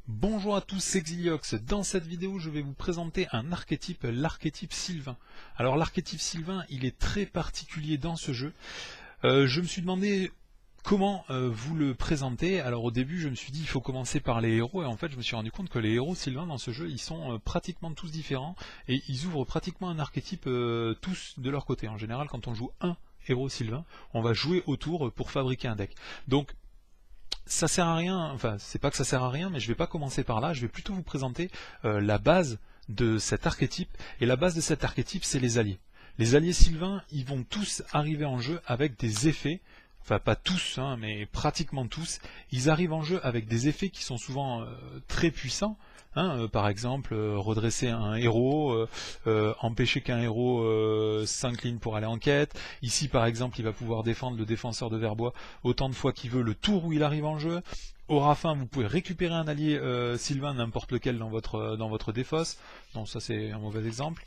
Bonjour à tous, c'est Xiliox. Dans cette vidéo, je vais vous présenter un archétype, l'archétype Sylvain. Alors l'archétype Sylvain, il est très particulier dans ce jeu. Je me suis demandé comment vous le présenter. Alors au début, je me suis dit il faut commencer par les héros, et en fait je me suis rendu compte que les héros Sylvain dans ce jeu, ils sont pratiquement tous différents, et ils ouvrent pratiquement un archétype tous de leur côté. En général, quand on joue un héros Sylvain, on va jouer autour pour fabriquer un deck. Donc ça sert à rien, enfin c'est pas que ça sert à rien, mais je vais pas commencer par là, je vais plutôt vous présenter la base de cet archétype, et la base de cet archétype c'est les alliés. Les alliés Sylvains, ils vont tous arriver en jeu avec des effets, enfin pas tous, hein, mais pratiquement tous, ils arrivent en jeu avec des effets qui sont souvent très puissants. Par exemple, redresser un héros, empêcher qu'un héros s'incline pour aller en quête. Ici, par exemple, il va pouvoir défendre le défenseur de Verbois autant de fois qu'il veut le tour où il arrive en jeu. Au Rafin, vous pouvez récupérer un allié Sylvain, n'importe lequel dans votre défausse. Non, ça c'est un mauvais exemple.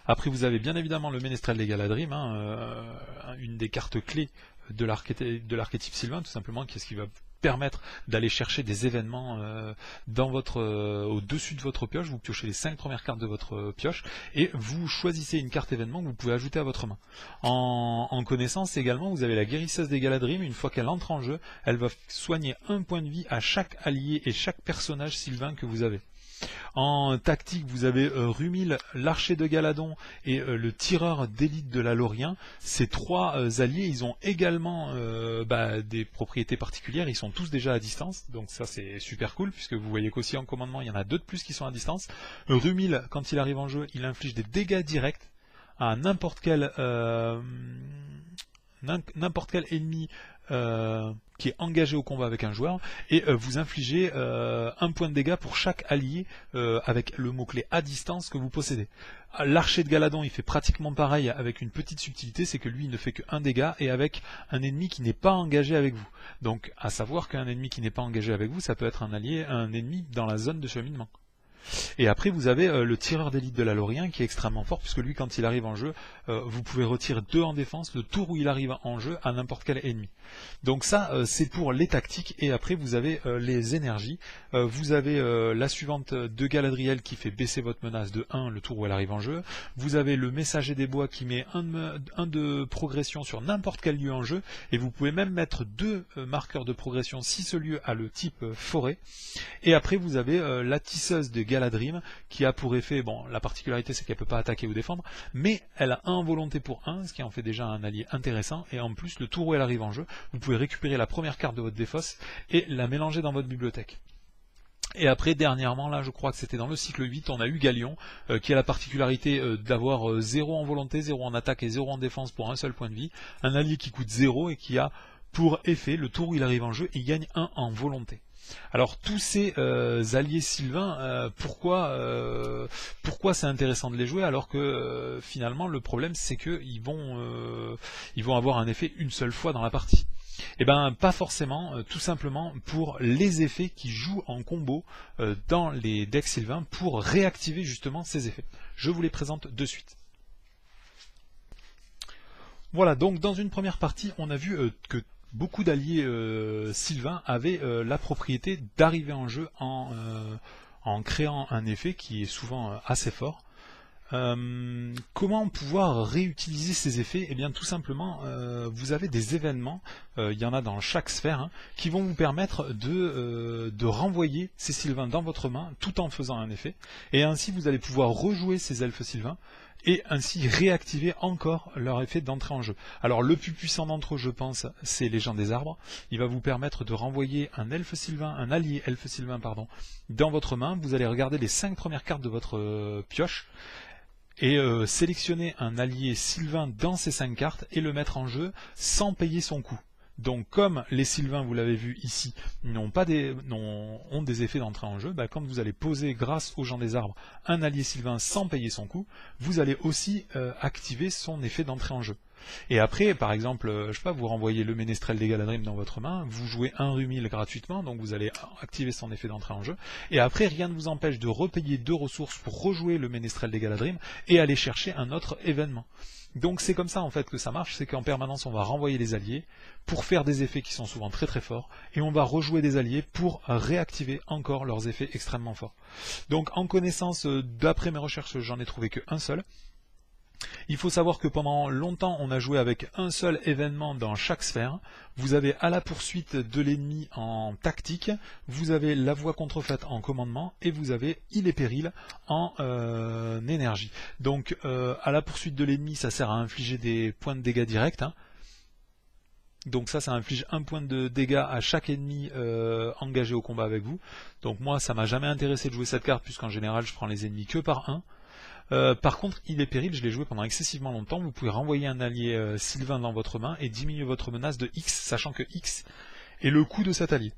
Après, vous avez bien évidemment le Ménestrel des Galadrim, une des cartes clés de l'archétype Sylvain, tout simplement, qui est ce qui va permettre d'aller chercher des événements au-dessus de votre pioche. Vous piochez les 5 premières cartes de votre pioche et vous choisissez une carte événement que vous pouvez ajouter à votre main. En connaissance également, vous avez la guérisseuse des Galadrim. Une fois qu'elle entre en jeu, elle va soigner un point de vie à chaque allié et chaque personnage Sylvain que vous avez. En tactique, vous avez Rumil, l'archer de Galadon et le tireur d'élite de la Lorien. Ces trois alliés, ils ont également des propriétés particulières, ils sont tous déjà à distance, donc ça c'est super cool, puisque vous voyez qu'aussi en commandement, il y en a deux de plus qui sont à distance. Rumil, quand il arrive en jeu, il inflige des dégâts directs à n'importe quel ennemi qui est engagé au combat avec un joueur, et vous infligez un point de dégâts pour chaque allié avec le mot-clé à distance que vous possédez. L'archer de Galadon, il fait pratiquement pareil avec une petite subtilité, c'est que lui il ne fait qu'un dégât et avec un ennemi qui n'est pas engagé avec vous. Donc à savoir qu'un ennemi qui n'est pas engagé avec vous, ça peut être un ennemi dans la zone de cheminement. Et après vous avez le tireur d'élite de la Lorien qui est extrêmement fort, puisque lui quand il arrive en jeu, vous pouvez retirer 2 en défense le tour où il arrive en jeu à n'importe quel ennemi. Donc ça c'est pour les tactiques, et après vous avez les énergies. Vous avez la suivante de Galadriel qui fait baisser votre menace de 1 le tour où elle arrive en jeu. Vous avez le messager des bois qui met un de progression sur n'importe quel lieu en jeu, et vous pouvez même mettre 2 marqueurs de progression si ce lieu a le type forêt. Et après vous avez la tisseuse de Galadrim qui a pour effet, bon la particularité c'est qu'elle peut pas attaquer ou défendre, mais elle a 1 en volonté pour 1, ce qui en fait déjà un allié intéressant, et en plus le tour où elle arrive en jeu, vous pouvez récupérer la première carte de votre défausse et la mélanger dans votre bibliothèque. Et après, dernièrement, là, je crois que c'était dans le cycle 8, on a eu Galion, qui a la particularité d'avoir 0 en volonté, 0 en attaque et 0 en défense pour un seul point de vie. Un allié qui coûte 0 et qui a pour effet, le tour où il arrive en jeu, il gagne 1 en volonté. Alors tous ces alliés Sylvains, pourquoi c'est intéressant de les jouer, alors que finalement le problème c'est qu'ils vont avoir un effet une seule fois dans la partie? Eh bien pas forcément, tout simplement pour les effets qui jouent en combo dans les decks Sylvains pour réactiver justement ces effets. Je vous les présente de suite. Voilà, donc dans une première partie, on a vu que beaucoup d'alliés Sylvains avaient la propriété d'arriver en jeu en créant un effet qui est souvent assez fort. Comment pouvoir réutiliser ces effets? Eh bien tout simplement, vous avez des événements, il y en a dans chaque sphère, qui vont vous permettre de renvoyer ces Sylvains dans votre main tout en faisant un effet, et ainsi vous allez pouvoir rejouer ces elfes Sylvains et ainsi réactiver encore leur effet d'entrée en jeu. Alors le plus puissant d'entre eux, je pense, c'est les gens des arbres. Il va vous permettre de renvoyer un elfe Sylvain, un allié elfe Sylvain, pardon, dans votre main. Vous allez regarder les 5 premières cartes de votre pioche et sélectionner un allié Sylvain dans ces 5 cartes et le mettre en jeu sans payer son coût. Donc comme les Sylvains, vous l'avez vu ici, ont des effets d'entrée en jeu, quand vous allez poser grâce aux gens des arbres un allié Sylvain sans payer son coût, vous allez aussi activer son effet d'entrée en jeu. Et après, par exemple, je sais pas, vous renvoyez le Ménestrel des Galadrim dans votre main, vous jouez un Rumil gratuitement, donc vous allez activer son effet d'entrée en jeu, et après rien ne vous empêche de repayer 2 ressources pour rejouer le Ménestrel des Galadrim et aller chercher un autre événement. Donc c'est comme ça en fait que ça marche, c'est qu'en permanence on va renvoyer les alliés pour faire des effets qui sont souvent très très forts, et on va rejouer des alliés pour réactiver encore leurs effets extrêmement forts. Donc en connaissance, d'après mes recherches, j'en ai trouvé qu'un seul. Il faut savoir que pendant longtemps, on a joué avec un seul événement dans chaque sphère. Vous avez à la poursuite de l'ennemi en tactique, vous avez la voie contrefaite en commandement, et vous avez île et péril en énergie. Donc à la poursuite de l'ennemi, ça sert à infliger des points de dégâts directs. Donc ça inflige un point de dégâts à chaque ennemi engagé au combat avec vous. Donc moi, ça m'a jamais intéressé de jouer cette carte, puisqu'en général, je prends les ennemis que par un. Par contre, il est péril, je l'ai joué pendant excessivement longtemps. Vous pouvez renvoyer un allié sylvain dans votre main et diminuer votre menace de X, sachant que X est le coût de cet allié.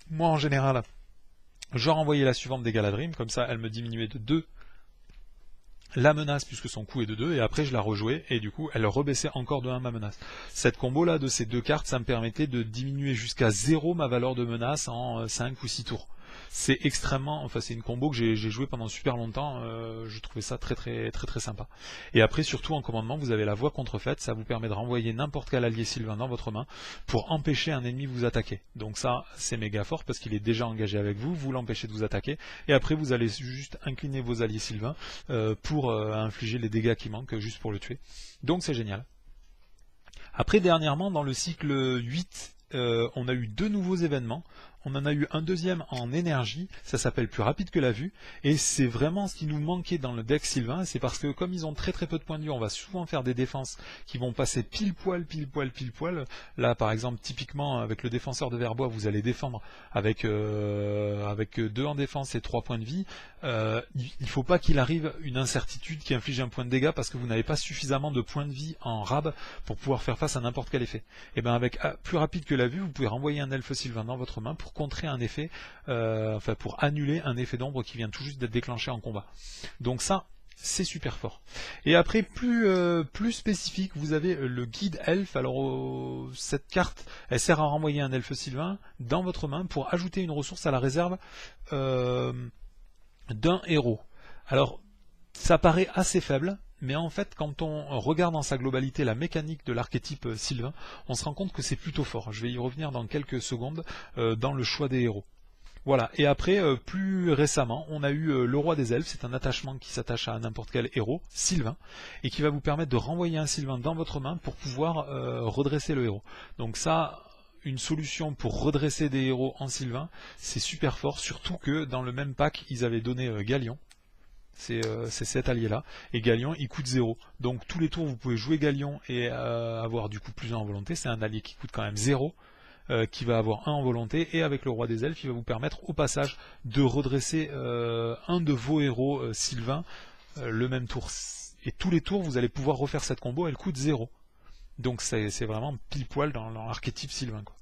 Moi, en général, je renvoyais la suivante des Galadrim, comme ça, elle me diminuait de 2 la menace, puisque son coût est de 2, et après je la rejouais, et du coup, elle rebaissait encore de 1 ma menace. Cette combo-là de ces deux cartes, ça me permettait de diminuer jusqu'à 0 ma valeur de menace en 5 ou 6 tours. C'est extrêmement, enfin c'est une combo que j'ai joué pendant super longtemps, je trouvais ça très sympa. Et après surtout en commandement, vous avez la voie contrefaite, ça vous permet de renvoyer n'importe quel allié sylvain dans votre main pour empêcher un ennemi de vous attaquer. Donc ça c'est méga fort parce qu'il est déjà engagé avec vous, vous l'empêchez de vous attaquer, et après vous allez juste incliner vos alliés sylvains pour infliger les dégâts qui manquent juste pour le tuer. Donc c'est génial. Après dernièrement dans le cycle 8, on a eu 2 nouveaux événements. On en a eu un deuxième en énergie, ça s'appelle Plus rapide que la vue, et c'est vraiment ce qui nous manquait dans le deck sylvain, c'est parce que comme ils ont très peu de points de vue, on va souvent faire des défenses qui vont passer pile poil. Là par exemple, typiquement avec le défenseur de Verbois, vous allez défendre avec 2 en défense et 3 points de vie. Il ne faut pas qu'il arrive une incertitude qui inflige un point de dégâts parce que vous n'avez pas suffisamment de points de vie en rab pour pouvoir faire face à n'importe quel effet. Et bien avec Plus rapide que la vue, vous pouvez renvoyer un elfe sylvain dans votre main pour contrer un effet, enfin pour annuler un effet d'ombre qui vient tout juste d'être déclenché en combat. Donc ça, c'est super fort. Et après, plus spécifique, vous avez le guide elfe. Alors cette carte, elle sert à renvoyer un elfe sylvain dans votre main pour ajouter une ressource à la réserve d'un héros. Alors ça paraît assez faible, mais en fait quand on regarde dans sa globalité la mécanique de l'archétype sylvain, on se rend compte que c'est plutôt fort. Je vais y revenir dans quelques secondes dans le choix des héros. Voilà, et après, plus récemment, on a eu le roi des elfes, c'est un attachement qui s'attache à n'importe quel héros, sylvain, et qui va vous permettre de renvoyer un sylvain dans votre main pour pouvoir redresser le héros. Donc ça, une solution pour redresser des héros en sylvain, c'est super fort, surtout que dans le même pack, ils avaient donné Galion. C'est cet allié là, et Galion il coûte 0, donc tous les tours vous pouvez jouer Galion et avoir du coup plus 1 en volonté. C'est un allié qui coûte quand même 0, qui va avoir 1 en volonté, et avec le roi des elfes il va vous permettre au passage de redresser un de vos héros sylvains le même tour, et tous les tours vous allez pouvoir refaire cette combo, elle coûte 0, donc c'est vraiment pile poil dans l'archétype sylvain quoi.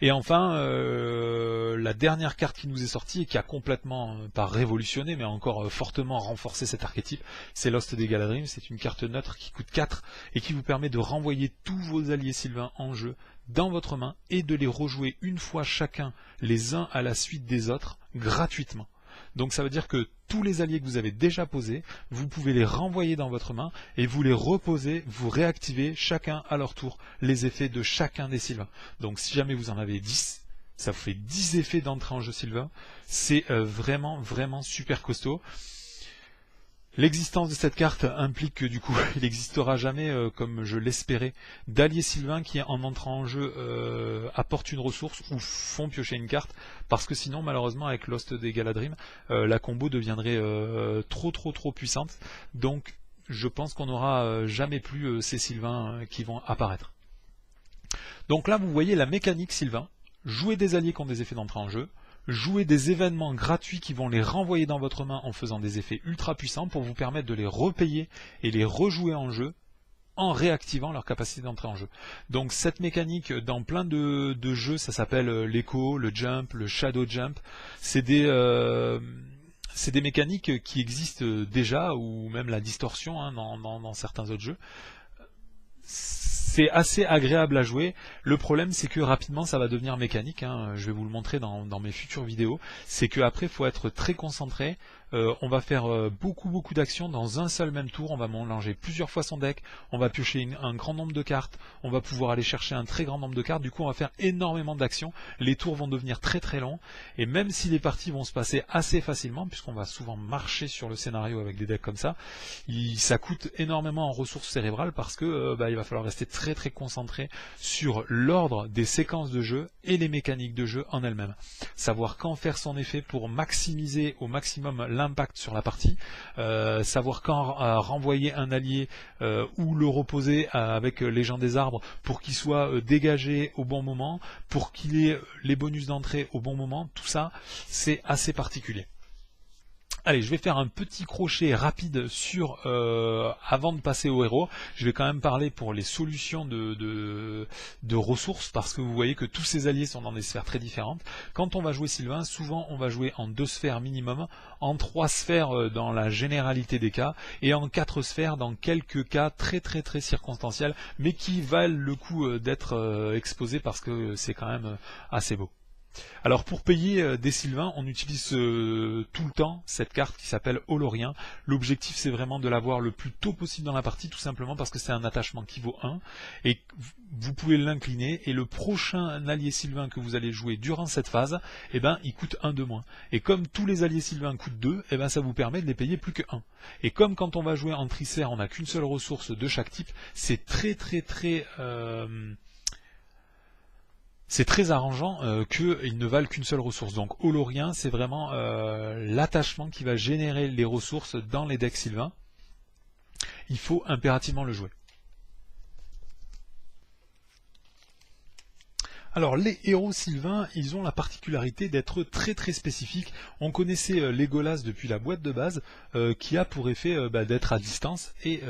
Et enfin, la dernière carte qui nous est sortie et qui a complètement, pas révolutionné, mais encore fortement renforcé cet archétype, c'est Lost des Galadrim. C'est une carte neutre qui coûte 4 et qui vous permet de renvoyer tous vos alliés sylvains en jeu dans votre main et de les rejouer une fois chacun, les uns à la suite des autres, gratuitement. Donc ça veut dire que tous les alliés que vous avez déjà posés, vous pouvez les renvoyer dans votre main et vous les reposez, vous réactivez chacun à leur tour les effets de chacun des sylvains. Donc si jamais vous en avez 10, ça vous fait 10 effets d'entrée en jeu sylvain. C'est vraiment super costaud. L'existence de cette carte implique que du coup il n'existera jamais, comme je l'espérais, d'alliés sylvains qui en entrant en jeu apportent une ressource ou font piocher une carte, parce que sinon malheureusement avec Lost des Galadrim la combo deviendrait trop puissante, donc je pense qu'on n'aura jamais plus ces sylvains qui vont apparaître. Donc là vous voyez la mécanique sylvain, jouer des alliés qui ont des effets d'entrée en jeu, jouer des événements gratuits qui vont les renvoyer dans votre main en faisant des effets ultra puissants pour vous permettre de les repayer et les rejouer en jeu en réactivant leur capacité d'entrée en jeu. Donc cette mécanique dans plein de jeux, ça s'appelle l'écho, le jump, le shadow jump. C'est des mécaniques qui existent déjà, ou même la distorsion dans certains autres jeux. C'est assez agréable à jouer. Le problème c'est que rapidement ça va devenir mécanique, je vais vous le montrer dans mes futures vidéos. C'est qu'après il faut être très concentré on va faire beaucoup d'actions dans un seul même tour, on va mélanger plusieurs fois son deck, on va piocher un grand nombre de cartes, on va pouvoir aller chercher un très grand nombre de cartes, du coup on va faire énormément d'actions, les tours vont devenir très longs, et même si les parties vont se passer assez facilement, puisqu'on va souvent marcher sur le scénario avec des decks comme ça, ça coûte énormément en ressources cérébrales parce que il va falloir rester très concentré sur l'ordre des séquences de jeu et les mécaniques de jeu en elles-mêmes. Savoir quand faire son effet pour maximiser au maximum l'impact sur la partie, savoir quand renvoyer un allié ou le reposer avec les gens des arbres pour qu'il soit dégagé au bon moment, pour qu'il ait les bonus d'entrée au bon moment, tout ça c'est assez particulier. Allez, je vais faire un petit crochet rapide sur avant de passer au héros. Je vais quand même parler pour les solutions de ressources, parce que vous voyez que tous ces alliés sont dans des sphères très différentes. Quand on va jouer Sylvain, souvent on va jouer en 2 sphères minimum, en 3 sphères dans la généralité des cas, et en 4 sphères dans quelques cas très circonstanciels, mais qui valent le coup d'être exposés parce que c'est quand même assez beau. Alors pour payer des Sylvains, on utilise tout le temps cette carte qui s'appelle Olorien. L'objectif c'est vraiment de l'avoir le plus tôt possible dans la partie, tout simplement parce que c'est un attachement qui vaut 1, et vous pouvez l'incliner, et le prochain allié Sylvain que vous allez jouer durant cette phase, eh ben, il coûte 1 de moins. Et comme tous les alliés Sylvains coûtent 2, eh ben, ça vous permet de les payer plus que 1. Et comme quand on va jouer en trisphère, on n'a qu'une seule ressource de chaque type, c'est très arrangeant qu'ils ne valent qu'une seule ressource. Donc Olorien, c'est vraiment l'attachement qui va générer les ressources dans les decks Sylvain. Il faut impérativement le jouer. Alors les héros Sylvains, ils ont la particularité d'être très spécifiques. On connaissait Legolas depuis la boîte de base, qui a pour effet d'être à distance, et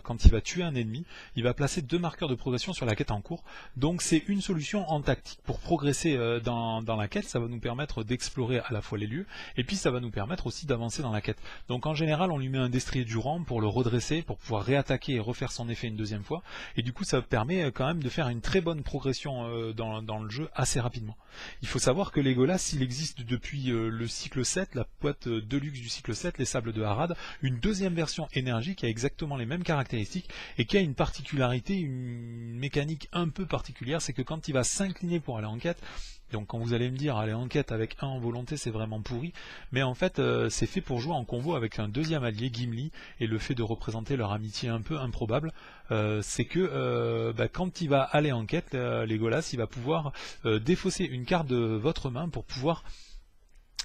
quand il va tuer un ennemi, il va placer 2 marqueurs de progression sur la quête en cours. Donc c'est une solution en tactique pour progresser dans la quête. Ça va nous permettre d'explorer à la fois les lieux, et puis ça va nous permettre aussi d'avancer dans la quête. Donc en général, on lui met un destrier du rang pour le redresser, pour pouvoir réattaquer et refaire son effet une deuxième fois, et du coup ça permet quand même de faire une très bonne progression dans le jeu assez rapidement. Il faut savoir que Legolas, il existe depuis le cycle 7, la boîte Deluxe du cycle 7, les Sables de Harad, une deuxième version énergie qui a exactement les mêmes caractéristiques et qui a une particularité, une mécanique un peu particulière, c'est que quand il va s'incliner pour aller en quête, donc quand vous allez me dire aller en quête avec 1 en volonté c'est vraiment pourri, mais en fait c'est fait pour jouer en combo avec un deuxième allié, Gimli, et le fait de représenter leur amitié un peu improbable, c'est que quand il va aller en quête, Legolas, il va pouvoir défausser une carte de votre main pour pouvoir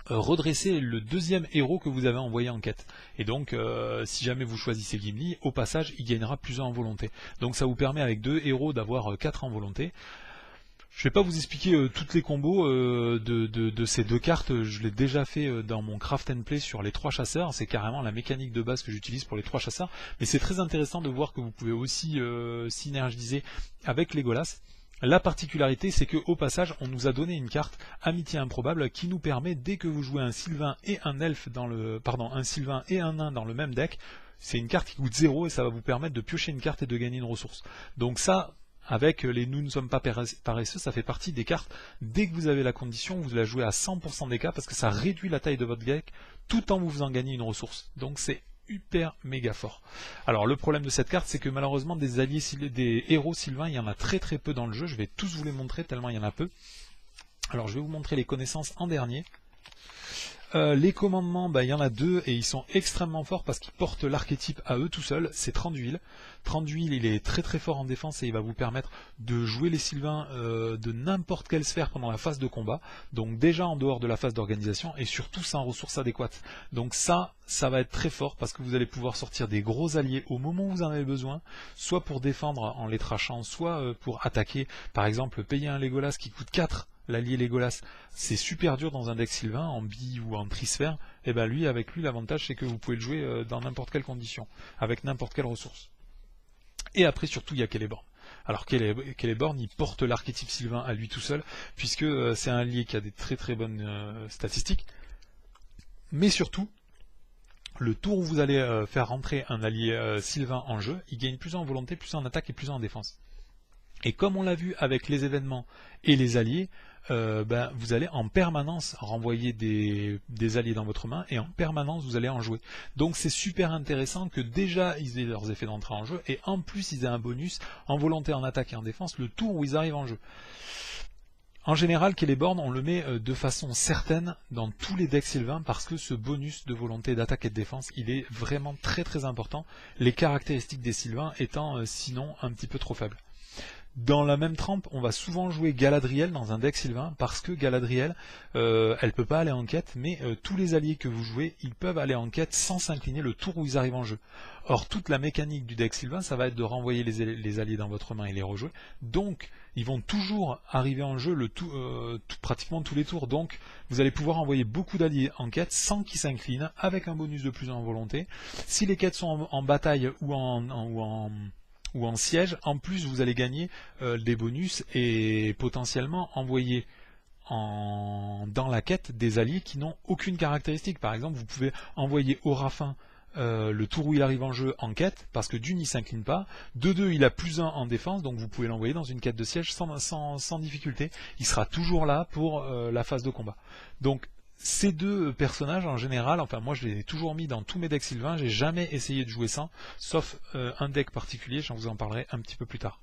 redresser le deuxième héros que vous avez envoyé en quête. Et donc si jamais vous choisissez Gimli, au passage il gagnera plus 1 en volonté. Donc ça vous permet avec 2 héros d'avoir 4 en volonté. Je vais pas vous expliquer toutes les combos de ces 2 cartes, je l'ai déjà fait dans mon craft and play sur les 3 chasseurs, c'est carrément la mécanique de base que j'utilise pour les 3 chasseurs, mais c'est très intéressant de voir que vous pouvez aussi synergiser avec Legolas. La particularité, c'est qu'au passage, on nous a donné une carte Amitié improbable qui nous permet, dès que vous jouez un Sylvain et un elfe un Sylvain et un nain dans le même deck, c'est une carte qui coûte 0 et ça va vous permettre de piocher une carte et de gagner une ressource. Donc ça, avec les nous ne sommes pas paresseux, ça fait partie des cartes, dès que vous avez la condition, vous la jouez à 100% des cas parce que ça réduit la taille de votre deck tout en vous faisant gagner une ressource. Donc c'est hyper méga fort. Alors le problème de cette carte, c'est que malheureusement des héros Sylvains, il y en a très peu dans le jeu. Je vais tous vous les montrer tellement il y en a peu. Alors je vais vous montrer les connaissances en dernier. Les commandements, il y en a 2 et ils sont extrêmement forts parce qu'ils portent l'archétype à eux tout seuls, c'est Tranduil. Tranduil, il est très fort en défense et il va vous permettre de jouer les Sylvains de n'importe quelle sphère pendant la phase de combat, donc déjà en dehors de la phase d'organisation et surtout sans ressources adéquates. Donc ça va être très fort parce que vous allez pouvoir sortir des gros alliés au moment où vous en avez besoin, soit pour défendre en les trachant, soit pour attaquer. Par exemple, payer un Legolas qui coûte 4, l'allié Legolas, c'est super dur dans un deck Sylvain, en bi ou en trisphère, et ben avec lui l'avantage c'est que vous pouvez le jouer dans n'importe quelle condition, avec n'importe quelle ressource. Et après surtout il y a Celeborn. Alors Celeborn il porte l'archétype Sylvain à lui tout seul, puisque c'est un allié qui a des très bonnes statistiques, mais surtout, le tour où vous allez faire rentrer un allié Sylvain en jeu, il gagne plus en volonté, plus en attaque et plus en défense. Et comme on l'a vu avec les événements et les alliés, vous allez en permanence renvoyer des alliés dans votre main et en permanence vous allez en jouer. Donc c'est super intéressant que déjà ils aient leurs effets d'entrée en jeu et en plus ils aient un bonus en volonté, en attaque et en défense le tour où ils arrivent en jeu. En général, Celeborn, on le met de façon certaine dans tous les decks sylvains parce que ce bonus de volonté d'attaque et de défense, il est vraiment très très important, les caractéristiques des sylvains étant sinon un petit peu trop faibles. Dans la même trempe, on va souvent jouer Galadriel dans un deck sylvain parce que Galadriel, elle peut pas aller en quête, mais tous les alliés que vous jouez, ils peuvent aller en quête sans s'incliner le tour où ils arrivent en jeu. Or, toute la mécanique du deck sylvain, ça va être de renvoyer les alliés dans votre main et les rejouer. Donc, ils vont toujours arriver en jeu pratiquement tous les tours. Donc, vous allez pouvoir envoyer beaucoup d'alliés en quête sans qu'ils s'inclinent, avec un bonus de plus en volonté. Si les quêtes sont en bataille ou en siège, en plus vous allez gagner des bonus et potentiellement envoyer dans la quête des alliés qui n'ont aucune caractéristique. Par exemple, vous pouvez envoyer Orafin le tour où il arrive en jeu en quête, parce que d'une il s'incline pas, de deux il a +1 en défense, donc vous pouvez l'envoyer dans une quête de siège sans difficulté. Il sera toujours là pour la phase de combat. Donc ces deux personnages en général, enfin moi je les ai toujours mis dans tous mes decks sylvains, j'ai jamais essayé de jouer sans, sauf un deck particulier, j'en vous en parlerai un petit peu plus tard.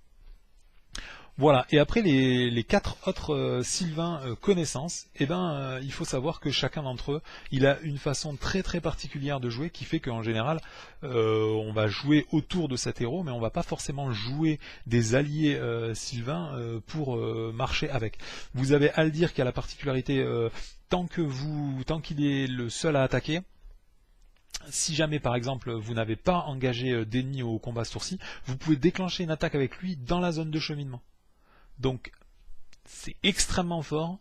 Voilà, et après les 4 autres sylvains connaissances, il faut savoir que chacun d'entre eux, il a une façon très très particulière de jouer qui fait qu'en général, on va jouer autour de cet héros, mais on va pas forcément jouer des alliés sylvains pour marcher avec. Vous avez Haldir qui a la particularité, tant qu'il est le seul à attaquer, si jamais par exemple vous n'avez pas engagé d'ennemis au combat ce tour-ci, vous pouvez déclencher une attaque avec lui dans la zone de cheminement. Donc c'est extrêmement fort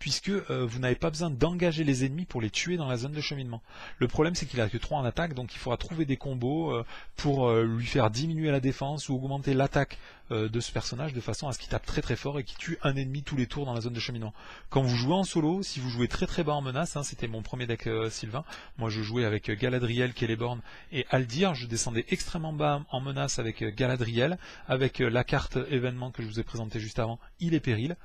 puisque vous n'avez pas besoin d'engager les ennemis pour les tuer dans la zone de cheminement. Le problème c'est qu'il a que 3 en attaque, donc il faudra trouver des combos pour lui faire diminuer la défense ou augmenter l'attaque de ce personnage de façon à ce qu'il tape très très fort et qu'il tue un ennemi tous les tours dans la zone de cheminement. Quand vous jouez en solo, si vous jouez très très bas en menace, c'était mon premier deck sylvain, moi je jouais avec Galadriel, Celeborn et Haldir, je descendais extrêmement bas en menace avec Galadriel, avec la carte événement que je vous ai présenté juste avant, il est péril.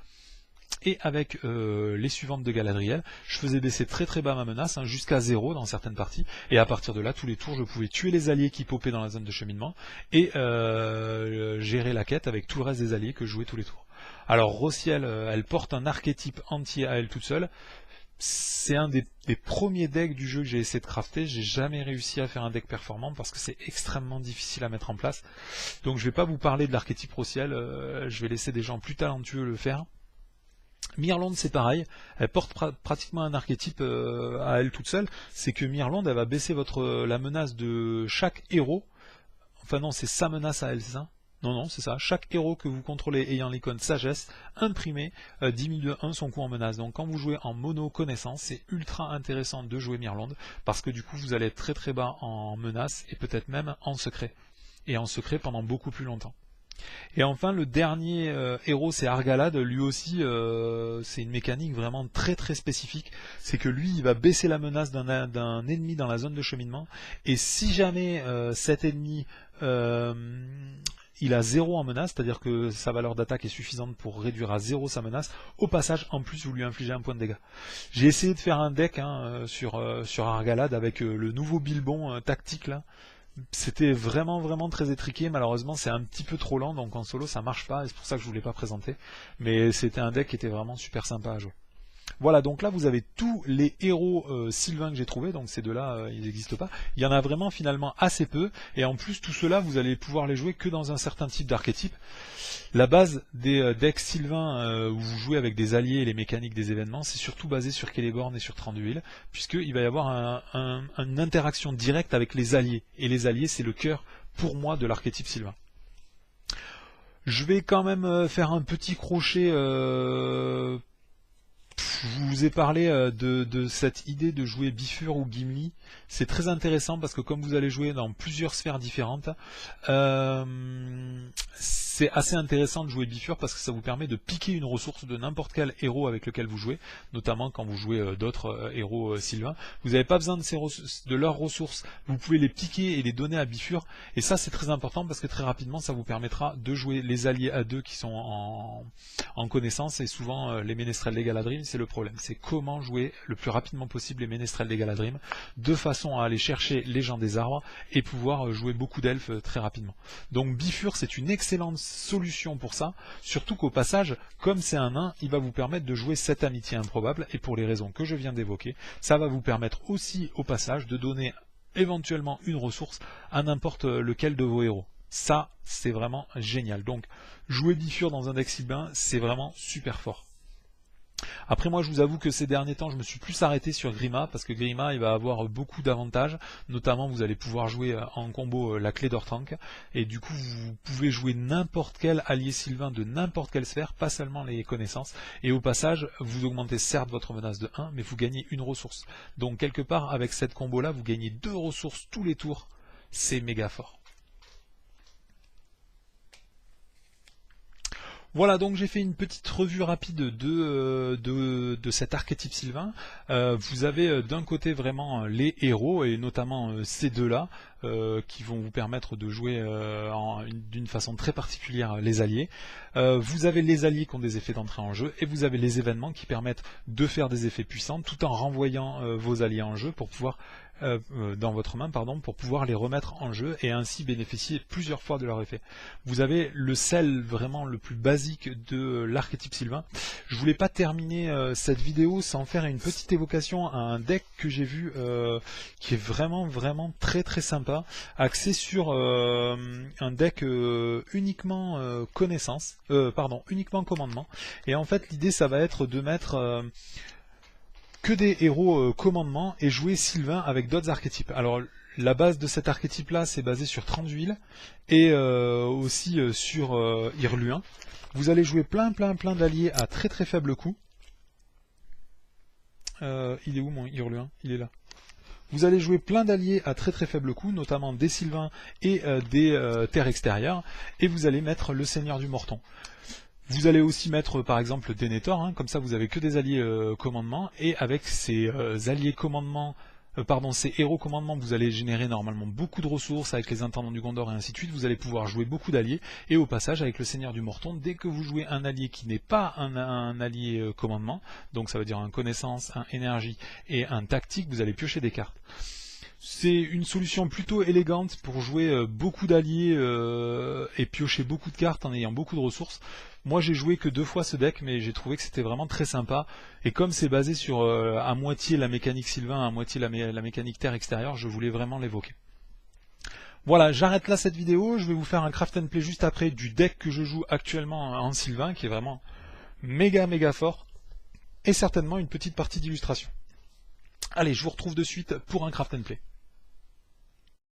Et avec les suivantes de Galadriel, je faisais baisser très très bas ma menace, jusqu'à 0 dans certaines parties, et à partir de là, tous les tours, je pouvais tuer les alliés qui popaient dans la zone de cheminement, et gérer la quête avec tout le reste des alliés que je jouais tous les tours. Alors Rossiel, elle porte un archétype entier à elle toute seule, c'est un des premiers decks du jeu que j'ai essayé de crafter, j'ai jamais réussi à faire un deck performant parce que c'est extrêmement difficile à mettre en place, donc je vais pas vous parler de l'archétype Rossiel, je vais laisser des gens plus talentueux le faire. Myrlond c'est pareil, elle porte pratiquement un archétype à elle toute seule, c'est que Myrlond elle va baisser la menace de chaque héros, enfin non c'est sa menace à elle, c'est ça? Non, c'est ça, chaque héros que vous contrôlez ayant l'icône sagesse, imprimé, diminue de 1 son coût en menace. Donc quand vous jouez en mono connaissance, c'est ultra intéressant de jouer Myrlond, parce que du coup vous allez être très très bas en menace, et peut-être même en secret. Et en secret pendant beaucoup plus longtemps. Et enfin le dernier héros c'est Argalad, lui aussi c'est une mécanique vraiment très très spécifique, c'est que lui il va baisser la menace d'un ennemi dans la zone de cheminement, et si jamais cet ennemi il a 0 en menace, c'est-à-dire que sa valeur d'attaque est suffisante pour réduire à 0 sa menace, au passage en plus vous lui infligez un point de dégâts. J'ai essayé de faire un deck sur Argalad avec le nouveau Bilbon tactique là. C'était vraiment très étriqué, malheureusement c'est un petit peu trop lent, donc en solo ça marche pas, et c'est pour ça que je ne vous l'ai pas présenté, mais c'était un deck qui était vraiment super sympa à jouer. Voilà, donc là vous avez tous les héros sylvains que j'ai trouvés, donc ces deux-là ils n'existent pas. Il y en a vraiment finalement assez peu, et en plus tout cela vous allez pouvoir les jouer que dans un certain type d'archétype. La base des decks sylvains où vous jouez avec des alliés et les mécaniques des événements, c'est surtout basé sur Celeborn et sur Thranduil, puisqu'il va y avoir une interaction directe avec les alliés, et les alliés c'est le cœur pour moi de l'archétype sylvain. Je vais quand même faire un petit crochet. Je vous ai parlé de cette idée de jouer Bifur ou Gimli. C'est très intéressant parce que comme vous allez jouer dans plusieurs sphères différentes, c'est assez intéressant de jouer Bifur parce que ça vous permet de piquer une ressource de n'importe quel héros avec lequel vous jouez, notamment quand vous jouez d'autres héros sylvains. Vous n'avez pas besoin de leurs ressources, vous pouvez les piquer et les donner à Bifur, et ça c'est très important parce que très rapidement ça vous permettra de jouer les alliés à 2 qui sont en connaissance, et souvent les ménestrels des Galadrim, c'est le problème, c'est comment jouer le plus rapidement possible les ménestrels des Galadrim, de façon à aller chercher les gens des arbres et pouvoir jouer beaucoup d'elfes très rapidement. Donc Bifur c'est une excellente solution pour ça, surtout qu'au passage, comme c'est un nain, il va vous permettre de jouer cette amitié improbable, et pour les raisons que je viens d'évoquer, ça va vous permettre aussi au passage de donner éventuellement une ressource à n'importe lequel de vos héros. Ça, c'est vraiment génial. Donc, jouer Bifur dans un deck sylvain, c'est vraiment super fort. Après, moi, je vous avoue que ces derniers temps, je me suis plus arrêté sur Grima, parce que Grima, il va avoir beaucoup d'avantages. Notamment, vous allez pouvoir jouer en combo la clé d'Orthanc, et du coup, vous pouvez jouer n'importe quel allié sylvain de n'importe quelle sphère, pas seulement les connaissances. Et au passage, vous augmentez certes votre menace de 1, mais vous gagnez une ressource. Donc, quelque part, avec cette combo-là, vous gagnez 2 ressources tous les tours. C'est méga fort. Voilà, donc j'ai fait une petite revue rapide de cet archétype sylvain. Vous avez d'un côté vraiment les héros, et notamment ces deux-là, qui vont vous permettre de jouer d'une façon très particulière les alliés. Vous avez les alliés qui ont des effets d'entrée en jeu, et vous avez les événements qui permettent de faire des effets puissants, tout en renvoyant vos alliés en jeu pour pouvoir dans votre main, pardon, pour pouvoir les remettre en jeu et ainsi bénéficier plusieurs fois de leur effet. Vous avez le sel vraiment le plus basique de l'archétype sylvain. Je voulais pas terminer cette vidéo sans faire une petite évocation à un deck que j'ai vu qui est vraiment très sympa, axé sur un deck uniquement connaissance, uniquement commandement. Et en fait l'idée ça va être de mettre que des héros commandement et jouer Sylvain avec d'autres archétypes. Alors la base de cet archétype là c'est basé sur Tranduil et aussi sur Irluin. Vous allez jouer plein d'alliés à très faible coût. Il est où mon Irluin? Il est là. Vous allez jouer plein d'alliés à très faible coût, notamment des Sylvains et des terres extérieures, et vous allez mettre le Seigneur du Morton. Vous allez aussi mettre par exemple Denethor, hein, comme ça vous avez que des alliés commandement, et avec ces alliés commandement, ces héros commandement, vous allez générer normalement beaucoup de ressources avec les intendants du Gondor et ainsi de suite. Vous allez pouvoir jouer beaucoup d'alliés, et au passage avec le Seigneur du Morton, dès que vous jouez un allié qui n'est pas un allié commandement, donc ça veut dire un connaissance, un énergie et un tactique, vous allez piocher des cartes. C'est une solution plutôt élégante pour jouer beaucoup d'alliés et piocher beaucoup de cartes en ayant beaucoup de ressources. Moi j'ai joué que 2 fois ce deck, mais j'ai trouvé que c'était vraiment très sympa. Et comme c'est basé sur à moitié la mécanique Sylvain, à moitié la mécanique terre extérieure, je voulais vraiment l'évoquer. Voilà, j'arrête là cette vidéo. Je vais vous faire un craft and play juste après du deck que je joue actuellement en Sylvain, qui est vraiment méga fort. Et certainement une petite partie d'illustration. Allez, je vous retrouve de suite pour un craft and play.